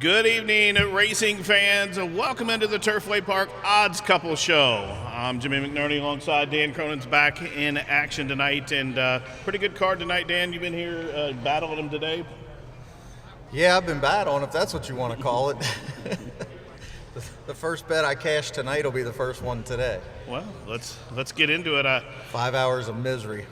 Good evening, racing fans. Welcome into the Turfway Park Odds Couple Show. I'm Jimmy McNerney alongside Dan Cronin's back in action tonight, and pretty good card tonight, Dan. You've been here battling him today. Yeah, I've been battling, if that's what you want to call it. The first bet I cashed tonight will be the first one today. Well, let's get into it. 5 hours of misery.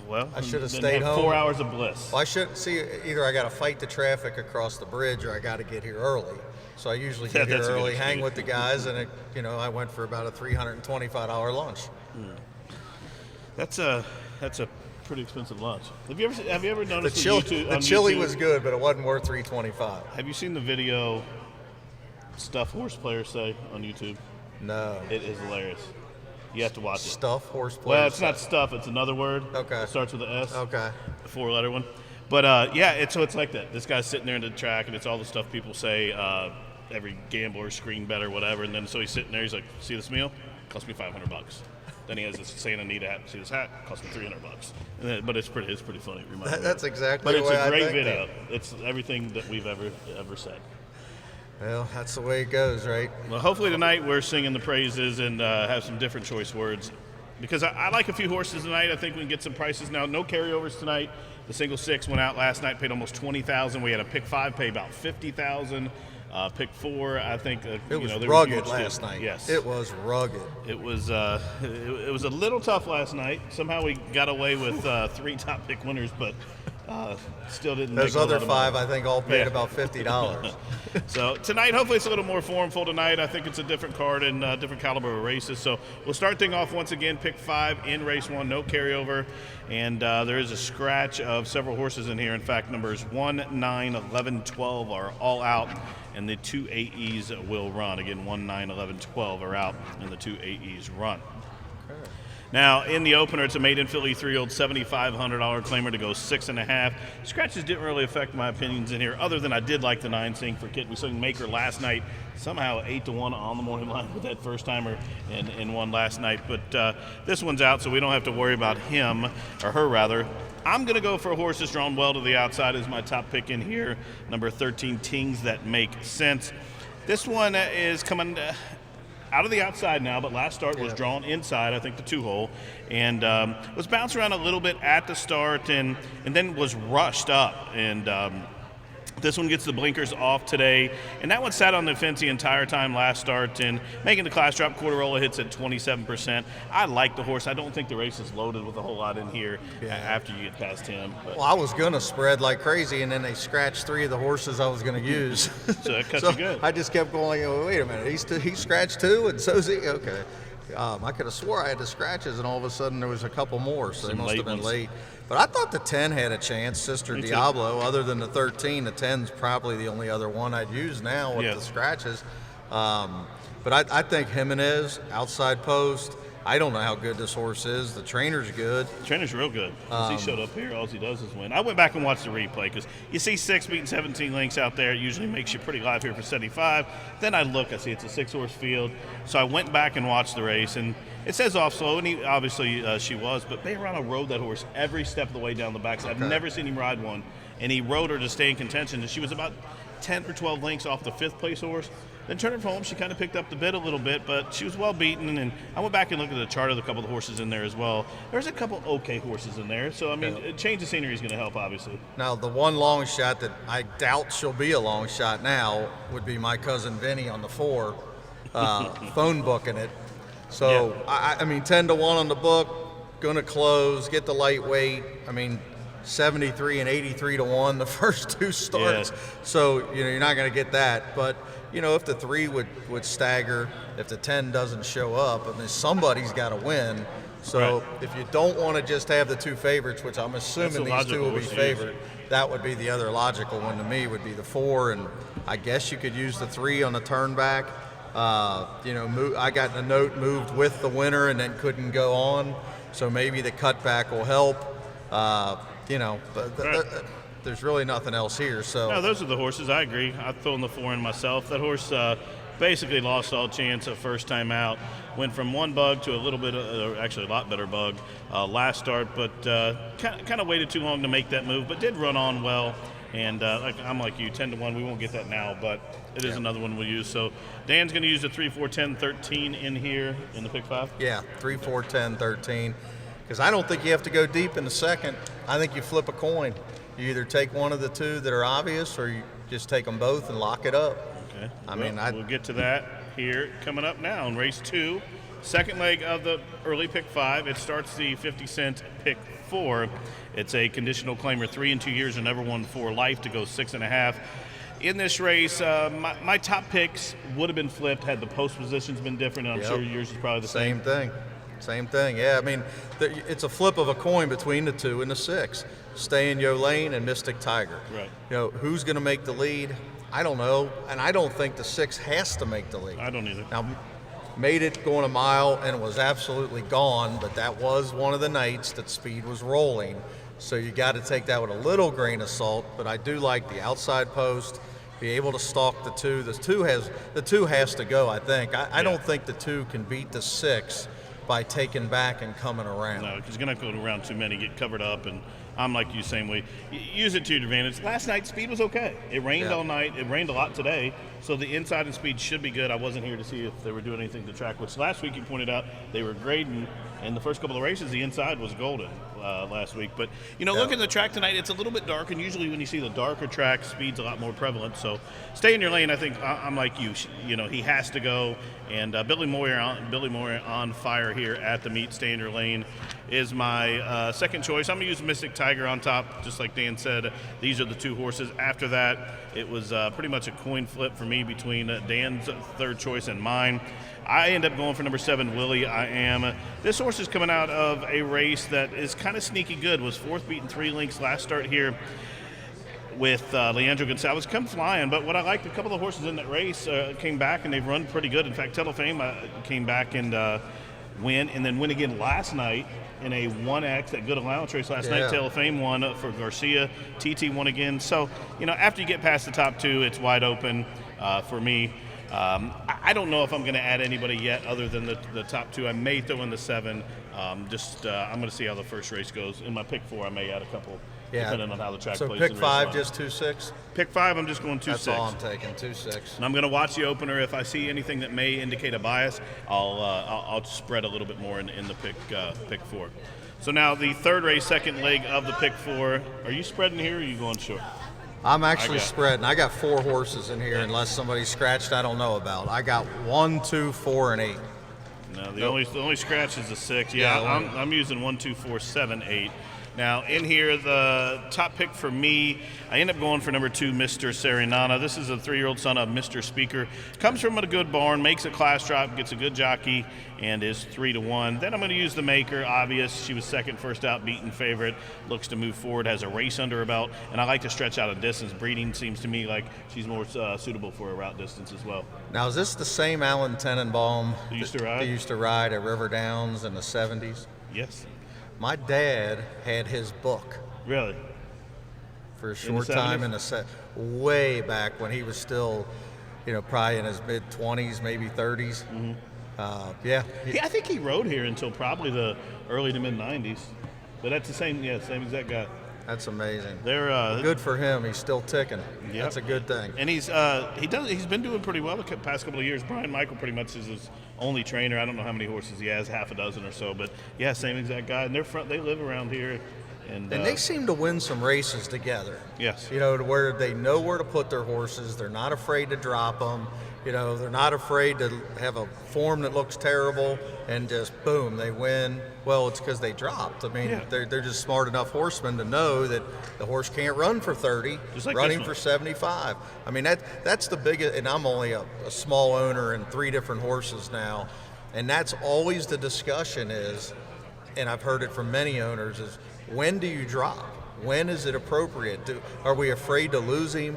Well, I should have stayed home. 4 hours of bliss. Well, I should see. Either I got to fight the traffic across the bridge, or I got to get here early. So I usually get here early, hang with the guys, and I went for about a $325 lunch. That's a pretty expensive lunch. Have you ever noticed the chili was good, but it wasn't worth $325. Have you seen the video stuff horse players say on YouTube? No. It is hilarious. You have to watch it. Stuff horse players. Well, it's not stuff. It's another word. Okay. It starts with an S. Okay. A four-letter one. But it's like that. This guy's sitting there in the track, and it's all the stuff people say. Every gambler screen bet or whatever, and then so he's sitting there. He's like, "See this meal? Cost me $500." Then he has this Santa Anita hat. See this hat? Cost me $300. But it's pretty funny. That's exactly. But it's a great video. It's everything that we've ever said. Well, that's the way it goes, right? Well, hopefully tonight we're singing the praises and have some different choice words, because I like a few horses tonight. I think we can get some prices now. No carryovers tonight. The single six went out last night, paid almost $20,000. We had a pick five pay about $50,000. Pick four, I think. It was rugged last night. Yes, it was rugged. It was a little tough last night. Somehow we got away with three top pick winners, but still didn't. Those make other a lot of five, money. I think, all paid about $50. So tonight, hopefully, it's a little more formful tonight. I think it's a different card and different caliber of races. So we'll start things off once again. Pick five in race one, no carryover, and there is a scratch of several horses in here. In fact, numbers 1, 9, 11, 12 are all out, and the two AEs will run. Again, 1, 9, 11, 12 are out, and the two AEs run. Okay. Now, in the opener, it's a maiden filly 3-year-old $7,500 claimer to go 6.5. Scratches didn't really affect my opinions in here, other than I did like the 9 Sing for Kit. We saw Maker last night, somehow 8-1 on the morning line with that first timer and won last night. But this one's out, so we don't have to worry about him, or her rather. I'm going to go for a horse that's drawn well to the outside as my top pick in here, number 13, Tings That Make Sense. This one is coming out of the outside now, but last start was drawn inside, I think the 2-hole, and was bounced around a little bit at the start and then was rushed up. And this one gets the blinkers off today, and that one sat on the fence the entire time last start and making the class drop. Quarterola hits at 27%. I like the horse. I don't think the race is loaded with a whole lot in here after you get past him. But. Well, I was going to spread like crazy, and then they scratched 3 of the horses I was going to use. So that cuts you good. I just kept going, wait a minute, he scratched 2, and so's he? Okay. I could have swore I had the scratches, and all of a sudden there was a couple more, so they must have been late. But I thought the 10 had a chance, Sister Diablo. Other than the 13, the 10's probably the only other one I'd use now with the scratches. But I think Jimenez, outside post. I don't know how good this horse is. The trainer's good. The trainer's real good. He showed up here, all he does is win. I went back and watched the replay because you see 6 beating 17 lengths out there. It usually makes you pretty live here for 75. Then I look, I see it's a 6-horse field. So I went back and watched the race, and it says off slow, and obviously she was, but Bejarano rode that horse every step of the way down the backside. I've never seen him ride one, and he rode her to stay in contention, and she was about 10 or 12 lengths off the 5th place horse. Then turning home, she kind of picked up the bit a little bit, but she was well beaten. And I went back and looked at the chart of a couple of the horses in there as well. There's a couple okay horses in there. So, I mean, a change of scenery is going to help, obviously. Now, the one long shot that I doubt she'll be a long shot now would be my cousin Vinny on the 4, phone booking it. So, I mean, 10-1 on the book, going to close, get the lightweight. I mean, 73 and 83-1 the first 2 starts. So, you're not going to get that. But, if the 3 would stagger, if the 10 doesn't show up, I mean, somebody's got to win. So if you don't want to just have the 2 favorites, which I'm assuming these 2 will be favored, that would be the other logical one to me, would be the 4. And I guess you could use the 3 on the turn back. I got the note moved with the winner and then couldn't go on. So maybe the cutback will help. There's really nothing else here. So no, those are the horses. I agree. I'd throw in the 4 in myself. That horse basically lost all chance of first time out. Went from one bug to a little bit, actually a lot better bug last start, but kind of waited too long to make that move, but did run on well. And I'm like you, 10-1. We won't get that now, but it is Yeah. another one we'll use. So Dan's going to use the 3, 4, 10, 13 in here in the pick 5. Yeah, 3, 4, 10, 13. Because I don't think you have to go deep in the second. I think you flip a coin. You either take one of the two that are obvious, or you just take them both and lock it up. Okay. We'll get to that here coming up now in race 2. Second leg of the early pick 5. It starts the 50-cent pick 4. It's a conditional claimer, 3 and 2 years and never won for life to go 6.5. In this race, my top picks would have been flipped had the post positions been different. And I'm sure yours is probably the same. Same thing. Yeah, I mean, it's a flip of a coin between the 2 and the 6. Stay in Your Lane and Mystic Tiger. Right. You know, who's going to make the lead? I don't know, and I don't think the 6 has to make the lead. I don't either. Now, made it going a mile and it was absolutely gone, but that was one of the nights that speed was rolling. So you got to take that with a little grain of salt, but I do like the outside post, be able to stalk the 2. The 2 has to go, I think. I don't think the 2 can beat the 6 by taking back and coming around. No, because you're going to go around too many, get covered up, and I'm like you, same way. Use it to your advantage. Last night, speed was okay. It rained all night. It rained a lot today, so the inside and speed should be good. I wasn't here to see if they were doing anything to track, which last week you pointed out they were grading, and the first couple of races, the inside was golden last week. But, looking at the track tonight, it's a little bit dark, and usually when you see the darker track, speed's a lot more prevalent. So stay in your lane. I think I'm like you. He has to go, and Billy Moyer on fire here at the meet. Stay in your lane is my second choice. I'm going to use Mystic Tiger on top, just like Dan said. These are the 2 horses. After that, it was pretty much a coin flip for me between Dan's third choice and mine. I end up going for number 7, Willie I Am. This horse is coming out of a race that is kind of sneaky good. Was 4th beaten 3 lengths last start here with Leandro Gonzalez. Come flying, but what I liked, a couple of horses in that race came back and they've run pretty good. In fact, Telefame came back and win, and then win again last night in a 1X, that good allowance race last night. Telefame won for Garcia. TT won again. So, after you get past the top 2, it's wide open for me. I don't know if I'm going to add anybody yet other than the top 2. I may throw in the 7. I'm going to see how the first race goes. In my pick 4, I may add a couple, depending on how the track plays. So pick 5, just 2-6? Pick 5, I'm just going 2-6. That's all I'm taking, 2-6. And I'm going to watch the opener. If I see anything that may indicate a bias, I'll spread a little bit more in the pick 4. So now the third race, second leg of the pick 4. Are you spreading here or are you going short? I'm actually spreading. I got 4 horses in here, unless somebody scratched I don't know about. I got 1, 2, 4, and 8. No, the only scratch is the 6. Yeah, I'm using 1, 2, 4, 7, 8. Now, in here, the top pick for me, I end up going for number 2, Mr. Serenana. This is a 3-year-old son of Mr. Speaker. Comes from a good barn, makes a class drop, gets a good jockey, and is 3-1. Then I'm going to use the maker, obvious. She was second, first out, beaten favorite. Looks to move forward, has a race under her belt, and I like to stretch out a distance. Breeding seems to me like she's more suitable for a route distance as well. Now, is this the same Alan Tenenbaum Who used to ride? He used to ride at River Downs in the 70s? Yes. My dad had his book. Really? For a short time way back when he was still, probably in his mid-20s, maybe 30s. Mm-hmm. I think he rode here until probably the early to mid-90s. But that's the same exact guy. That's amazing. They're good for him. He's still ticking. Yep. That's a good thing. And he's been doing pretty well the past couple of years. Brian Michael pretty much is his only trainer. I don't know how many horses he has, half a dozen or so, but yeah, same exact guy. And they live around here. And they seem to win some races together. Yes. To where they know where to put their horses. They're not afraid to drop them. They're not afraid to have a form that looks terrible and just boom, they win. Well, it's because they dropped. I mean, they're just smart enough horsemen to know that the horse can't run for 30, just like running for 75. I mean, that's the biggest, and I'm only a small owner in 3 different horses now, and that's always the discussion is, and I've heard it from many owners, is when do you drop? When is it appropriate? Are we afraid to lose him?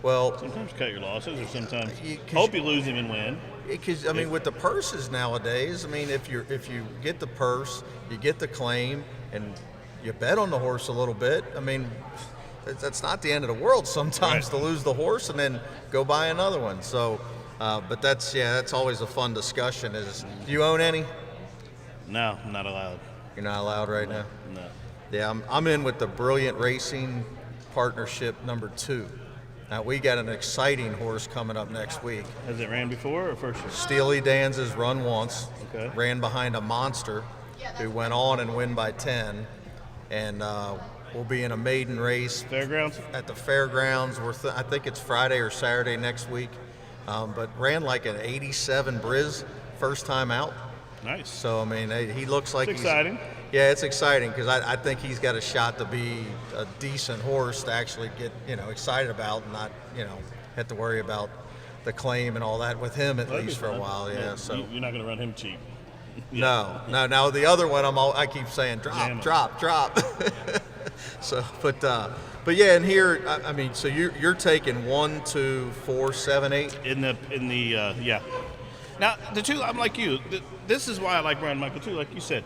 Well, sometimes cut your losses, or sometimes hope you lose him and win. Because with the purses nowadays, if you get the purse, you get the claim, and you bet on the horse a little bit. That's not the end of the world sometimes to lose the horse and then go buy another one. So, but that's always a fun discussion. Do you own any? No, I'm not allowed. You're not allowed right now. No. Yeah, I'm in with the Brilliant Racing partnership number 2. Now, we got an exciting horse coming up next week. Has it ran before or first year? Steely Dan's has run once, Okay. ran behind a monster who went on and win by 10, and we'll be in a maiden race Fairgrounds? at the fairgrounds. I think it's Friday or Saturday next week, but ran like an 87 Briz first time out. Nice. So, I mean, he looks like It's exciting. Yeah, it's exciting because I think he's got a shot to be a decent horse to actually get, excited about and not, have to worry about the claim and all that with him at least for a while. Yeah, so you're not going to run him cheap. no. Now the other one, I keep saying drop. So, but yeah, and here, I mean, so you're taking 1, 2, 4, 7, 8 In the yeah. Now the two, I'm like you. This is why I like Brian Michael too. Like you said,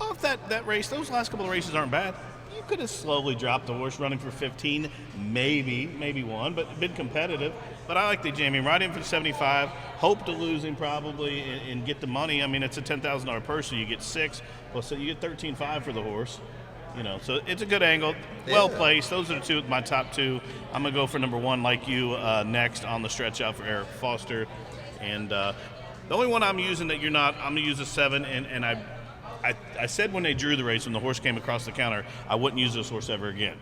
off that race, those last couple of races aren't bad. You could have slowly dropped the horse running for 15, maybe one, but been competitive. But I like the jamming right in for 75. Hope to lose him probably and get the money. I mean, it's a $10,000 purse, so you get 6. Well, so you get 13.5 for the horse. So it's a good angle, well placed. Those are my top 2. I'm gonna go for number 1, like you, next on the stretch out for Eric Foster, and the only one I'm using that you're not, I'm gonna use a 7, and I said when they drew the race, when the horse came across the counter, I wouldn't use this horse ever again.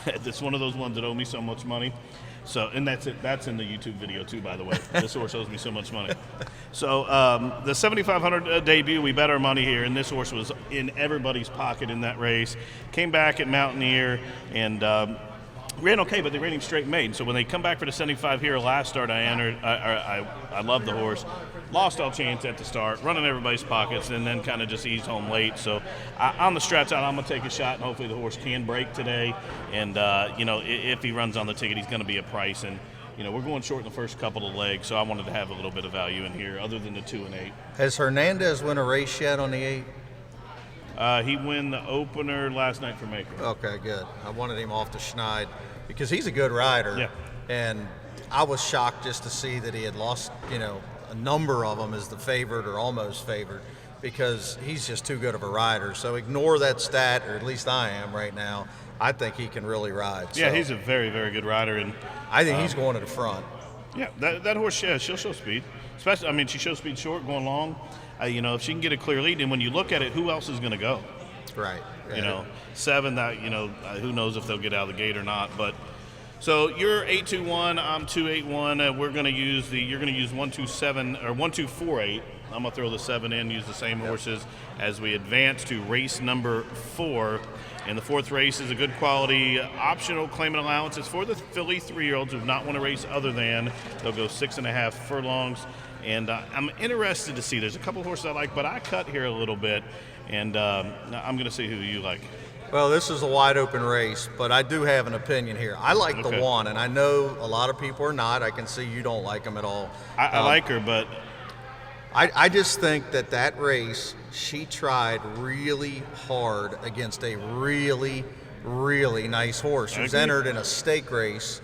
It's one of those ones that owe me so much money. So, and that's it. That's in the YouTube video too, by the way. This horse owes me so much money. So the 7,500 debut, we bet our money here, and this horse was in everybody's pocket in that race. Came back at Mountaineer and ran okay, but they ran him straight maiden. So when they come back for the 75 here last start, I love the horse. Lost all chance at the start, running everybody's pockets, and then kind of just eased home late. So on the stretch out, I'm going to take a shot, and hopefully the horse can break today. And, if he runs on the ticket, he's going to be a price. And, we're going short in the first couple of legs, so I wanted to have a little bit of value in here other than the 2 and 8. Has Hernandez won a race yet on the 8? He won the opener last night for Maker. Okay, good. I wanted him off the Schneid because he's a good rider. Yeah. And I was shocked just to see that he had lost, a number of them as the favorite or almost favored because he's just too good of a rider. So ignore that stat, or at least I am right now. I think he can really ride. Yeah, so he's a very, very good rider. And I think he's going to the front. Yeah, that horse, yeah, she'll show speed. Especially, I mean, she shows speed short, going long. If she can get a clear lead, and when you look at it, who else is going to go? Right. 7, who knows if they'll get out of the gate or not. But so you're 8-2-1, I'm 2-8-1. We're going to use you're going to use 1-2-7 or 1-2-4-8. I'm going to throw the 7 in, use the same horses as we advance to race number 4. And the 4th race is a good quality optional claimant allowance. It's for the filly 3-year-olds who have not won a race other than they'll go 6.5 furlongs. And I'm interested to see. There's a couple of horses I like, but I cut here a little bit, and I'm going to see who you like. Well, this is a wide open race, but I do have an opinion here. I like the 1, and I know a lot of people are not. I can see you don't like him at all. I like her, but I just think that race, she tried really hard against a really, really nice horse who's entered in a stake race.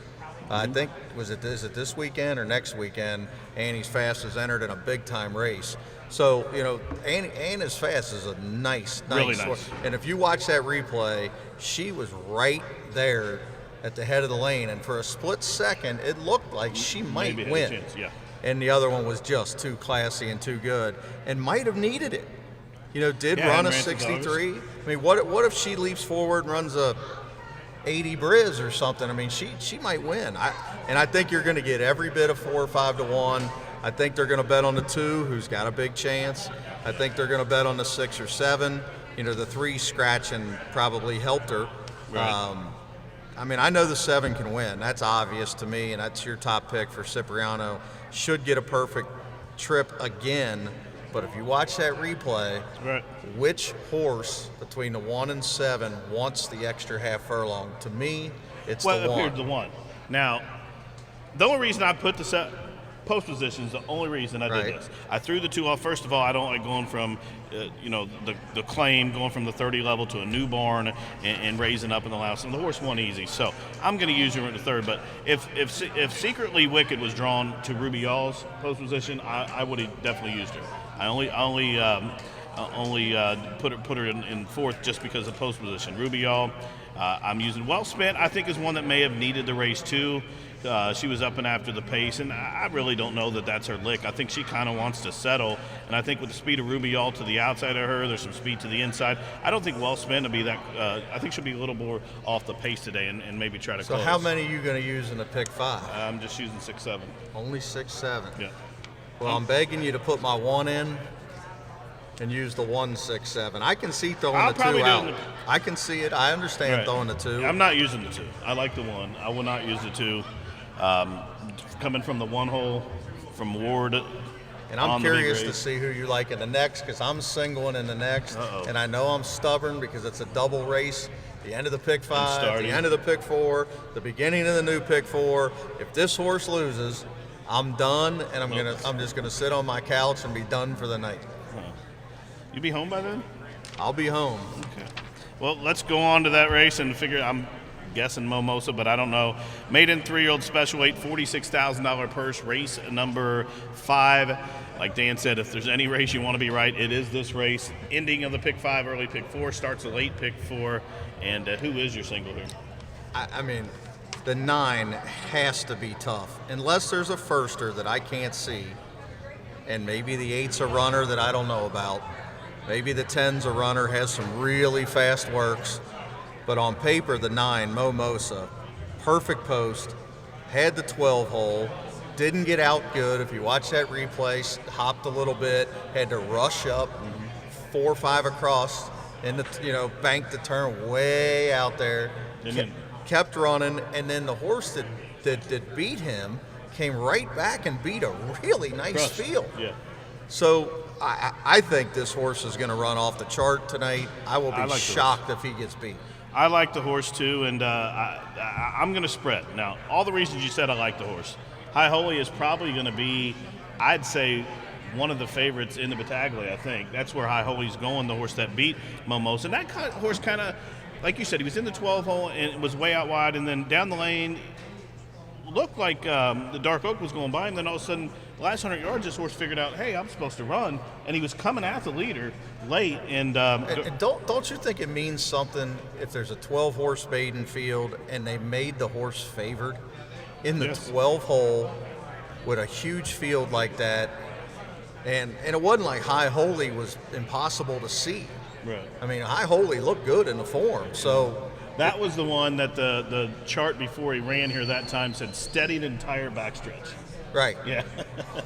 I think, is it this weekend or next weekend? Annie's Fast is entered in a big-time race. So, Annie's Fast is a nice really horse. nice. And if you watch that replay, she was right there at the head of the lane. And for a split second, it looked like she might maybe win. had a chance, yeah. And the other one was just too classy and too good and might have needed it. Did run a 63. I mean, what if she leaps forward and runs a 80 Briz or something? I mean, she might win. I think you're going to get every bit of 4 or 5 to 1. I think they're going to bet on the 2, who's got a big chance. I think they're going to bet on the 6 or 7. The 3 scratching probably helped her. Right. I know the 7 can win. That's obvious to me, and that's your top pick for Cipriano. Should get a perfect trip again. But if you watch that replay, right, which horse between the 1 and 7 wants the extra half furlong? To me, it's the 1. Well, the 1. Now, the only reason I put the post position is the only reason I did this. I threw the 2 off. First of all, I don't like going from, the claim, going from the 30 level to a new barn and raising up in the last. And the horse won easy, so I'm going to use her in the 3rd. But if Secretly Wicked was drawn to Ruby Yall's post position, I would have definitely used her. I only only put her in fourth just because of post position. Rubial, I'm using Well Spent. I think is one that may have needed the race too. She was up and after the pace, and I really don't know that that's her lick. I think she kind of wants to settle, and I think with the speed of Rubial to the outside of her, there's some speed to the inside. I don't think Well Spent will be that. I think she'll be a little more off the pace today, and maybe try to. So close. how many are you going to use in the pick 5? I'm just using 6-7. Only 6-7. Yeah. Well, I'm begging you to put my 1 in and use the 1-6-7. I can see throwing the 2 out. I can see it. I understand throwing the 2. I'm not using the 2. I like the 1. I will not use the 2. Coming from the 1 hole from Ward. And I'm curious to see who you like in the next, because I'm singling in the next. And I know I'm stubborn because it's a double race. The end of the pick 5, the end of the pick 4, the beginning of the new pick 4. If this horse loses, I'm done, and I'm just gonna sit on my couch and be done for the night. You be home by then? I'll be home. Okay. Well, let's go on to that race and figure. I'm guessing Mimosa, but I don't know. Maiden 3-year-old special weight, $46,000 purse. Race number 5. Like Dan said, if there's any race you want to be right, it is this race. Ending of the pick 5, early pick 4, starts a late pick 4. And who is your single here? I mean, the 9 has to be tough, unless there's a firster that I can't see, and maybe the 8's a runner that I don't know about. Maybe the 10's a runner, has some really fast works. But on paper, the 9, Mimosa, perfect post, had the 12 hole, didn't get out good. If you watch that replay, hopped a little bit, had to rush up 4 or 5 across, and banked the turn way out there. Kept running, and then the horse that beat him came right back and beat a really nice field. Yeah. So I think this horse is going to run off the chart tonight. I will be shocked if he gets beat. I like the horse too, and I'm going to spread. Now, all the reasons you said I like the horse. High Holy is probably going to be, I'd say, one of the favorites in the Battaglia, I think. That's where High Holy's going, the horse that beat Mimosa. And that horse kind of, like you said, he was in the 12 hole and it was way out wide, and then down the lane, looked like the Dark Oak was going by him. Then all of a sudden, the last 100 yards, this horse figured out, hey, I'm supposed to run, and he was coming at the leader late. And don't you think it means something if there's a 12-horse maiden field and they made the horse favored in the 12 hole with a huge field like that? And it wasn't like High Holy was impossible to see. Right. I mean, High Holy looked good in the form, so. That was the one that the chart before he ran here that time said steadied entire backstretch. Right. Yeah.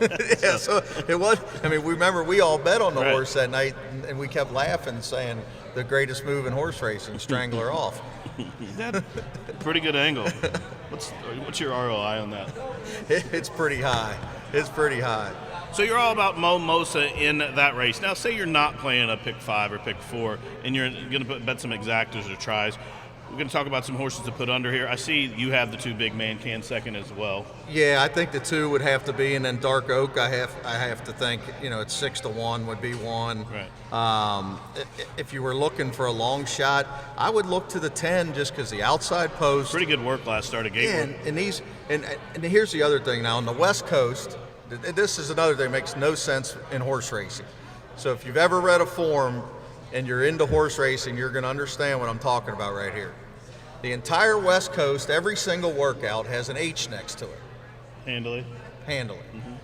Yeah, so it was, I mean, we remember we all bet on the horse that night, and we kept laughing, saying the greatest move in horse racing, Strangler off. That pretty good angle. What's your ROI on that? It's pretty high. It's pretty high. So you're all about Mimosa in that race. Now, say you're not playing a pick 5 or pick 4, and you're going to bet some exactas or tries. We're going to talk about some horses to put under here. I see you have the 2 big man can second as well. Yeah, I think the 2 would have to be, and then Dark Oak, I have to think, it's 6-1 would be 1. Right. If you were looking for a long shot, I would look to the 10 just because the outside post. Pretty good work last start at Gateway. And here's the other thing now on the West Coast. This is another thing that makes no sense in horse racing. So if you've ever read a form and you're into horse racing, you're going to understand what I'm talking about right here. The entire West Coast, every single workout has an H next to it. Handily. Mm-hmm.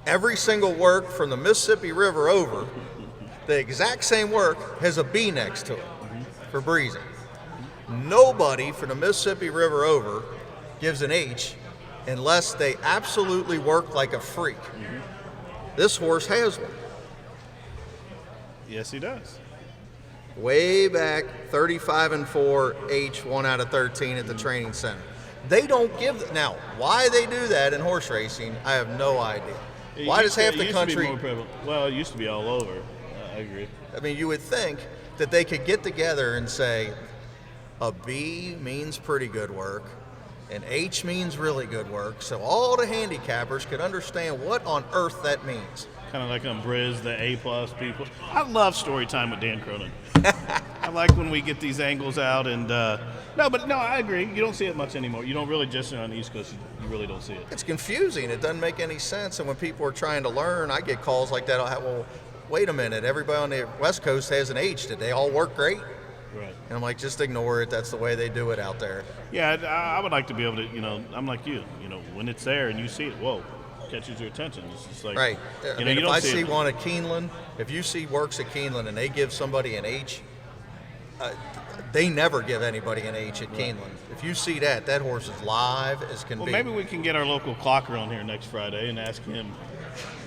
Every single work from the Mississippi River over, the exact same work has a B next to it for breezing. Nobody from the Mississippi River over gives an H unless they absolutely work like a freak. This horse has one. Yes, he does. Way back, 35-4, H, 1 out of 13 at the training center. They don't give now. Why they do that in horse racing, I have no idea. Why does half the country? Well, it used to be all over. I agree. I mean, you would think that they could get together and say, a B means pretty good work, and H means really good work, so all the handicappers could understand what on earth that means. Kind of like on Briz, the A+ people. I love story time with Dan Cronin. I like when we get these angles out, and no, I agree. You don't see it much anymore. You don't really, just on the East Coast, you really don't see it. It's confusing. It doesn't make any sense, and when people are trying to learn, I get calls like that. Well, wait a minute, everybody on the West Coast has an H. Did they all work great? Right. And I'm like, just ignore it. That's the way they do it out there. Yeah, I would like to be able to, I'm like you, when it's there and you see it, whoa, catches your attention. It's just like, Right. I mean, you if don't I see see it. one at Keeneland, if you see works at Keeneland and they give somebody an H, they never give anybody an H at Keeneland. If you see that horse is live as can Well, be. maybe we can get our local clocker on here next Friday and ask him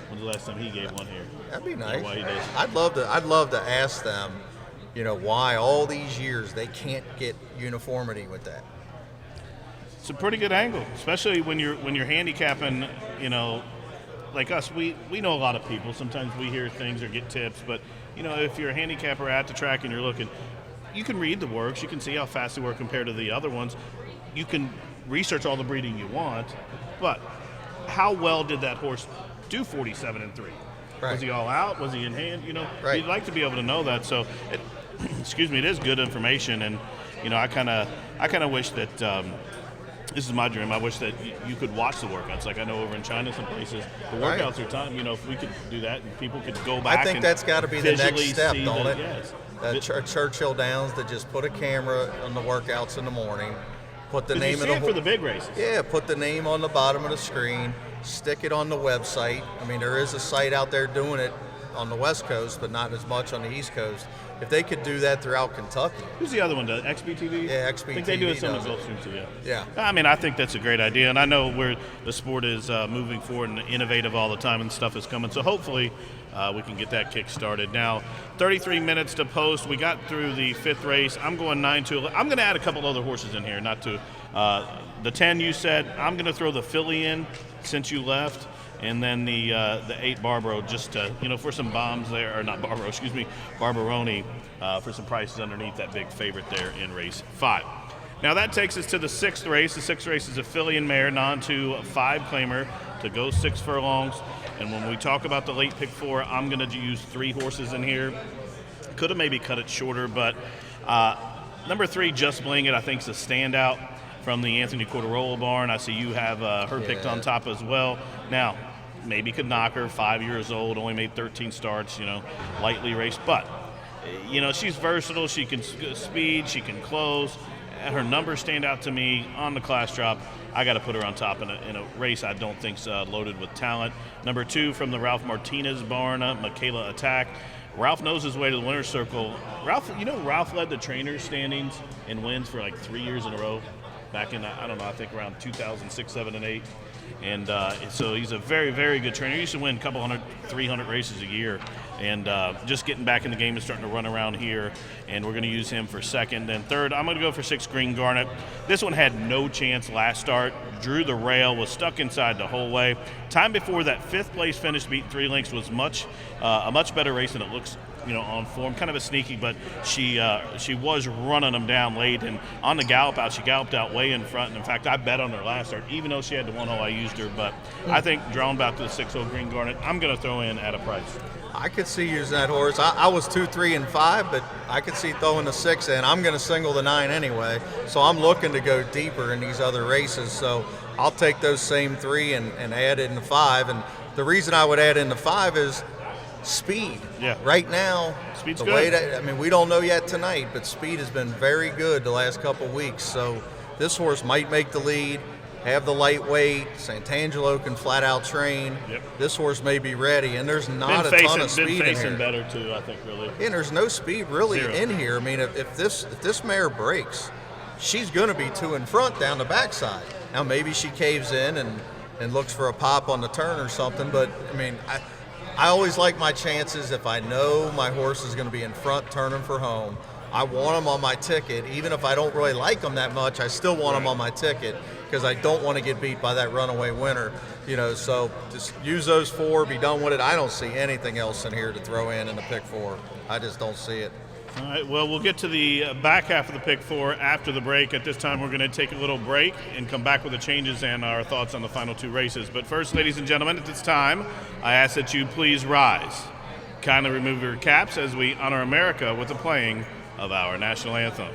when's the last time he gave one here. That'd be nice. Why he does. I'd love to ask them, why all these years they can't get uniformity with that. It's a pretty good angle, especially when you're handicapping. Like us, we know a lot of people. Sometimes we hear things or get tips, but if you're a handicapper at the track and you're looking, you can read the works. You can see how fast they work compared to the other ones. You can research all the breeding you want, but how well did that horse do 47 and 3? Right. Was he all out? Was he in hand? Right. You'd like to be able to know that. So, it is good information, and I kind of wish that. This is my dream. I wish that you could watch the workouts. Like I know over in China, some places, the workouts are time. If we could do that and people could go back. I think and that's got to be the next step, don't it? Yes. Churchill Downs to just put a camera on the workouts in the morning, put the name you of see the it for the big races. Yeah, put the name on the bottom of the screen, stick it on the website. I mean, there is a site out there doing it on the West Coast, but not as much on the East Coast. If they could do that throughout Kentucky. Who's the other one? Does XBTV? Yeah, XBTV. I think they do it on the Gulfstream too. Yeah. I mean, I think that's a great idea, and I know where the sport is moving forward and innovative all the time, and stuff is coming. So hopefully, we can get that kick started. Now, 33 minutes to post. We got through the 5th race. I'm going 9-11. I'm going to add a couple other horses in here, not to the 10 you said. I'm going to throw the filly in since you left. And then the 8 Barbaro, just for some bombs there, or not Barbaro, excuse me, Barbaroni, for some prices underneath that big favorite there in race 5. Now that takes us to the 6th race. The 6th race is a filly and mare, non-2, 5-claimer to go 6 furlongs. And when we talk about the late pick 4, I'm going to use 3 horses in here. Could have maybe cut it shorter, but number 3, Just Bling It, I think is a standout from the Anthony Corderola barn. I see you have her picked on top as well. Now, maybe could knock her, 5 years old, only made 13 starts, lightly raced. But, she's versatile. She can speed. She can close. Her numbers stand out to me on the class drop. I got to put her on top in a race I don't think's loaded with talent. Number 2 from the Ralph Martinez barn, Michaela Attack. Ralph knows his way to the winner's circle. Ralph led the trainers standings and wins for like 3 years in a row. Back in, I think around 2006, 7, and 8. And so he's a very, very good trainer. He used to win a couple 300 races a year. And just getting back in the game and starting to run around here. And we're going to use him for 2nd. And 3rd, I'm going to go for 6 Green Garnet. This one had no chance last start. Drew the rail, was stuck inside the whole way. Time before that 5th place finish, beat 3 lengths, was a much better race than it looks on form. Kind of a sneaky, but she was running them down late, and on the gallop out, she galloped out way in front. And in fact, I bet on her last start, even though she had the 1 hole I used her. But I think drawn back to the 6-0 Green Garnet, I'm going to throw in at a price. I could see using that horse. I was 2, 3, and 5, but I could see throwing the 6 in. I'm going to single the 9 anyway, so I'm looking to go deeper in these other races. So I'll take those same 3 and add in the 5. And the reason I would add in the 5 is speed. Yeah. Right now, Speed's the good. way that, we don't know yet tonight, but speed has been very good the last couple of weeks. So this horse might make the lead, have the lightweight. Santangelo can flat out train. Yep. This horse may be ready, and there's not a ton of speed been in facing here. better too, I think, really. And there's no speed really Zero. in here. I mean, if this mare breaks, she's going to be 2 in front down the backside. Now maybe she caves in and looks for a pop on the turn or something, but I always like my chances if I know my horse is going to be in front turning for home. I want them on my ticket. Even if I don't really like them that much, I still want them on my ticket because I don't want to get beat by that runaway winner. So just use those 4, be done with it. I don't see anything else in here to throw in the pick 4. I just don't see it. All right, well, we'll get to the back half of the pick 4 after the break. At this time, we're going to take a little break and come back with the changes and our thoughts on the final 2 races. But first, ladies and gentlemen, at this time, I ask that you please rise. Kindly remove your caps as we honor America with the playing of our national anthem.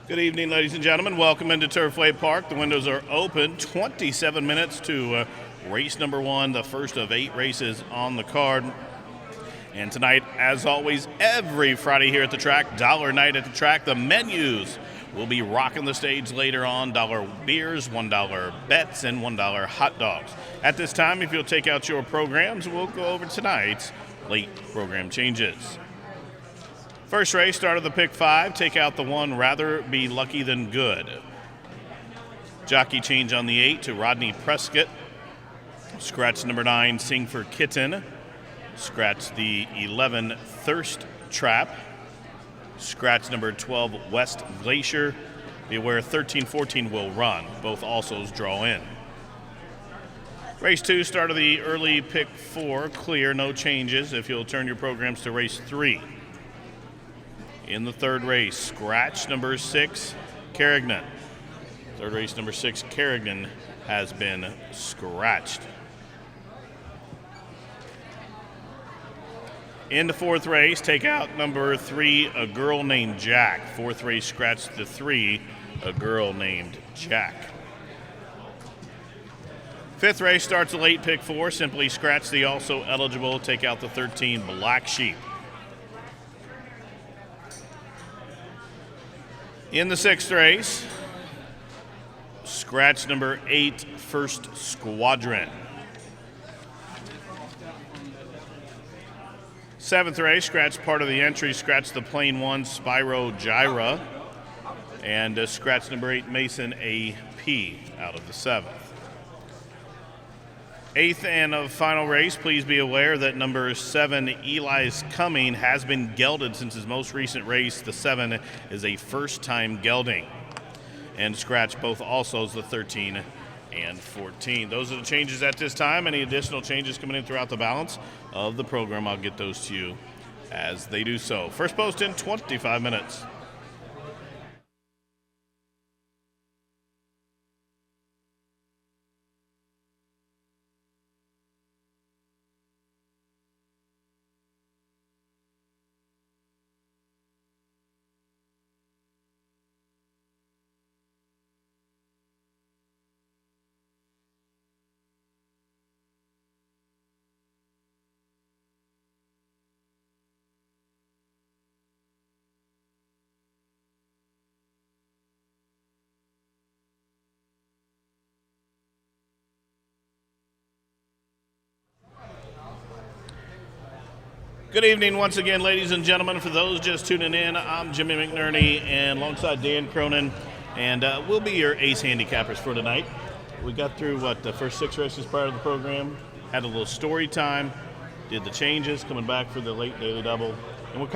Good evening, ladies and gentlemen. Welcome into Turfway Park. The windows are open. 27 minutes to race number 1, the first of 8 races on the card. And tonight, as always, every Friday here at the track, dollar night at the track. The menus will be rocking the stage later on. $1 beers, $1 bets, and $1 hot dogs. At this time, if you'll take out your programs, we'll go over tonight's late program changes. First race, start of the pick 5. Take out the 1, Rather Be Lucky Than Good. Jockey change on the 8 to Rodney Prescott. Scratch number 9, Sing for Kitten. Scratch the 11, Thirst Trap. Scratch number 12, West Glacier. Be aware 13-14 will run. Both alsos draw in. Race 2, start of the early pick 4. Clear, no changes. If you'll turn your programs to race 3. In the third race, scratch number 6, Carignan. Third race, number 6, Carignan has been scratched. In the fourth race, take out number 3, A Girl Named Jack. Fourth race, scratch the 3, A Girl Named Jack. Fifth race starts a late pick 4. Simply scratch the also eligible. Take out the 13, Black Sheep. In the sixth race, scratch number 8, First Squadron. Seventh race, scratch part of the entry, scratch the plain 1, Spyro Gyra, and scratch number 8, Mason AP out of the 7th. Eighth and final race, please be aware that number 7, Eli's Coming, has been gelded since his most recent race. The 7 is a first-time gelding. And scratch both alsos, the 13 and 14. Those are the changes at this time. Any additional changes coming in throughout the balance of the program, I'll get those to you as they do so. First post in 25 minutes. Good evening once again, ladies and gentlemen. For those just tuning in, I'm Jimmy McNerney, and alongside Dan Cronin, and we'll be your ace handicappers for tonight. We got through, the first 6 races prior to the program, had a little story time, did the changes, coming back for the late daily double, and we're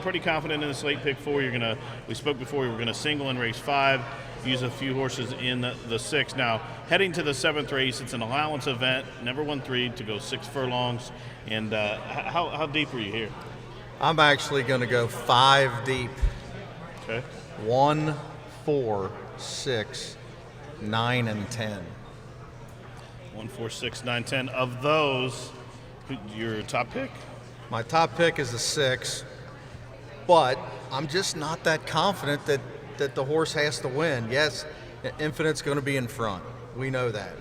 pretty confident in this late pick 4. We spoke before, we were going to single in race 5, use a few horses in the 6. Now, heading to the 7th race, it's an allowance event, never won 3 to go 6 furlongs. And how deep are you here? I'm actually going to go 5 deep. Okay. 1, 4, 6, 9, and 10. 1, 4, 6, 9, 10. Of those, your top pick? My top pick is the 6, but I'm just not that confident that the horse has to win. Yes, Infinite's going to be in front. We know that.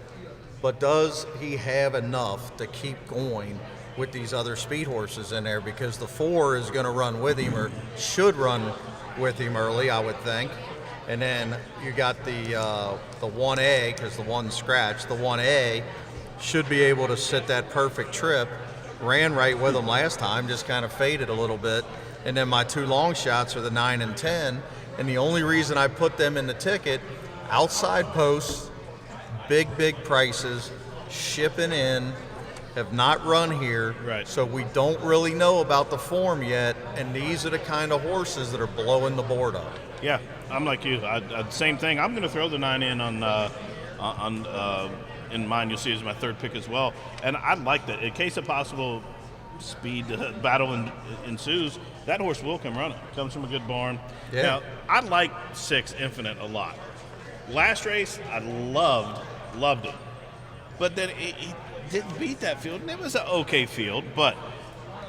But does he have enough to keep going with these other speed horses in there? Because the 4 is going to run with him, or should run with him early, I would think. And then you got the 1A, because the 1 scratched. The 1A should be able to sit that perfect trip. Ran right with him last time, just kind of faded a little bit. And then my 2 long shots are the 9 and 10. And the only reason I put them in the ticket, outside posts, big prices, shipping in, have not run here, right. So we don't really know about the form yet, and these are the kind of horses that are blowing the board up. Yeah, I'm like you. Same thing. I'm going to throw the 9 in in mine. You'll see as my third pick as well. And I like that. In case a possible speed battle ensues, that horse will come running. Comes from a good barn. Yeah. Now, I like 6 Infinite a lot. Last race, I loved it. But then he didn't beat that field, and it was an okay field. But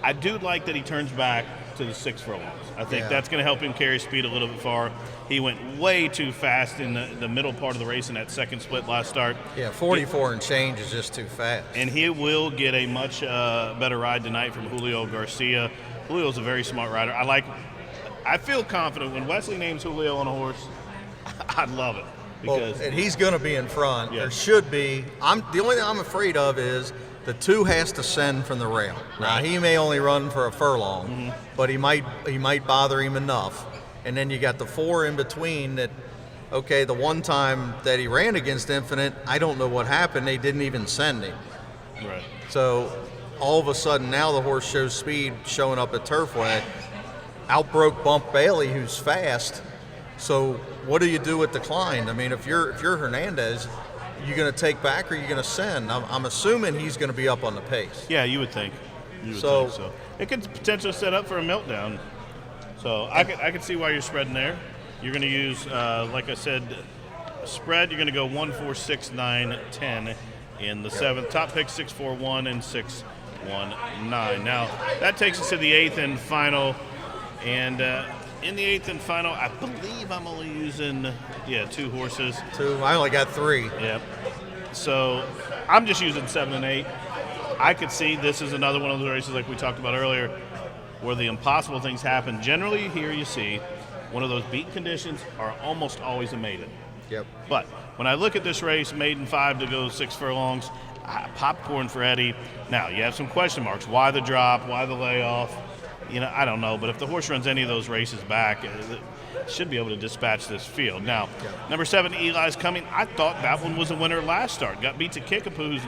I do like that he turns back to the 6 furlongs. I think that's going to help him carry speed a little bit far. He went way too fast in the middle part of the race in that second split last start. Yeah, 44 and change is just too fast. And he will get a much better ride tonight from Julio Garcia. Julio's a very smart rider. I feel confident when Wesley names Julio on a horse. I love it. Because and he's going to be in front. Yeah. There should be. The only thing I'm afraid of is the 2 has to send from the rail. Now he may only run for a furlong, but he might bother him enough. And then you got the 4 in between that. Okay, the one time that he ran against Infinite, I don't know what happened. They didn't even send him. Right. So all of a sudden now the horse shows speed showing up at Turfway. Outbroke Bump Bailey, who's fast. So what do you do with Decline? I mean, if you're Hernandez, you going to take back or you going to send? I'm assuming he's going to be up on the pace. Yeah, you would think. Think so. It could potentially set up for a meltdown. So I could see why you're spreading there. You're going to use, like I said, spread. You're going to go 1, 4, 6, 9, 10 in the 7th. Top pick 6, 4, 1 and 6, 1, 9. Now that takes us to the 8th and final. And in the 8th and final, I believe I'm only using 2 horses. 2. I only got 3. Yep. So I'm just using 7 and 8. I could see this is another one of those races like we talked about earlier where the impossible things happen. Generally, here you see one of those beaten conditions are almost always a maiden. Yep. But when I look at this race, maiden 5 to go 6 furlongs, popcorn for Eddie. Now, you have some question marks. Why the drop? Why the layoff? I don't know. But if the horse runs any of those races back, it should be able to dispatch this field. Now, number 7, Eli's Coming. I thought that one was a winner last start. Got beat to Kickapoo, who's,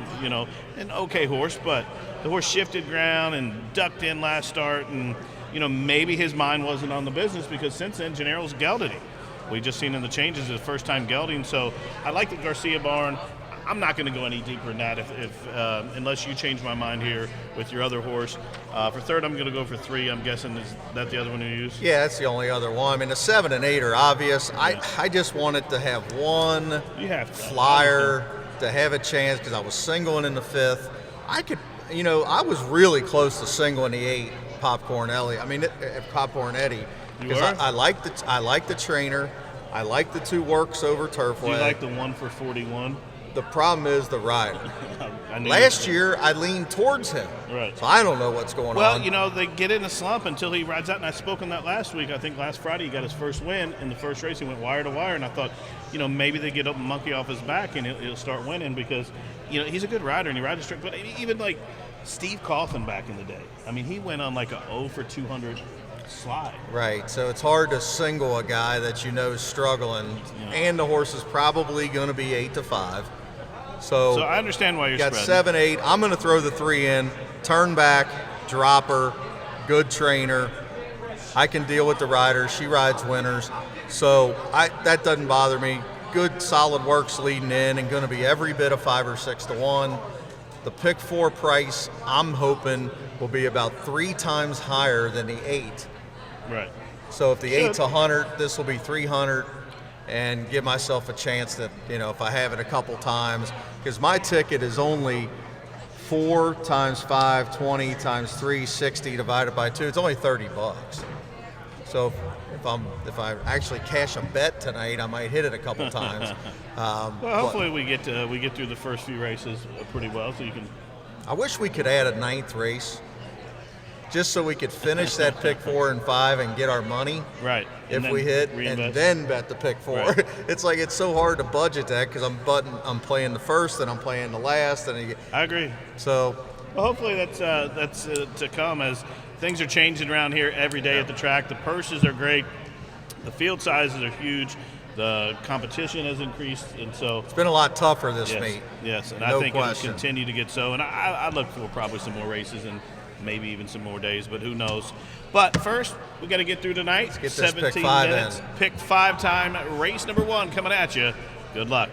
an okay horse, but the horse shifted ground and ducked in last start, and maybe his mind wasn't on the business because since then Gennaro's gelded him. We just seen in the changes his first time gelding. So I like the Garcia barn. I'm not going to go any deeper than that if unless you change my mind here with your other horse. For 3rd, I'm going to go for 3. I'm guessing is that the other one you use? Yeah, that's the only other one. I mean, the 7 and 8 are obvious. I just wanted to have one flyer to have a chance because I was singling in the 5th. I was really close to singling the 8 Popcorn Eddie. Because I like the trainer. I like the 2 works over Turfway. Do you like the 1 for 41? The problem is the rider. Last year, I leaned towards him. Right. So I don't know what's going on. Well, they get in a slump until he rides out, and I spoke on that last week. I think last Friday he got his first win. In the first race, he went wire to wire, and I thought, maybe they get up and monkey off his back, and he'll start winning because, he's a good rider, and he rides straight. But even like Steve Coughlin back in the day, I mean, he went on like a 0 for 200 slide. Right, so it's hard to single a guy that is struggling, and the horse is probably going to be 8 to 5. So I understand why you're got spreading. 7, 8. I'm going to throw the 3 in. Turn back, dropper, good trainer. I can deal with the rider. She rides winners, so that doesn't bother me. Good solid works leading in, and going to be every bit of 5 or 6 to 1. The pick 4 price, I'm hoping, will be about 3 times higher than the 8. Right. So if the 8's 100, this will be 300, and give myself a chance that, if I have it a couple times, because my ticket is only 4 times 5, 20 times 3, 60 divided by 2. It's only $30. So if I actually cash a bet tonight, I might hit it a couple times. Well, hopefully we get through the first few races pretty well, so you can. I wish we could add a 9th race, just so we could finish that pick 4 and 5 and get our money. Right. If we hit, reinvest. and then bet the pick 4. Right. It's so hard to budget that because I'm playing the first and I'm playing the last, and I agree. So, well, hopefully that's to come as things are changing around here every day at the track. The purses are great. The field sizes are huge. The competition has increased, and so it's been a lot tougher this meet. Yes, and no I think question. It'll continue to get so. And I look for probably some more races and maybe even some more days, but who knows. But first, we got to get through tonight. Let's get this 17 pick 5 minutes. in. Pick 5 time, race number 1 coming at you. Good luck.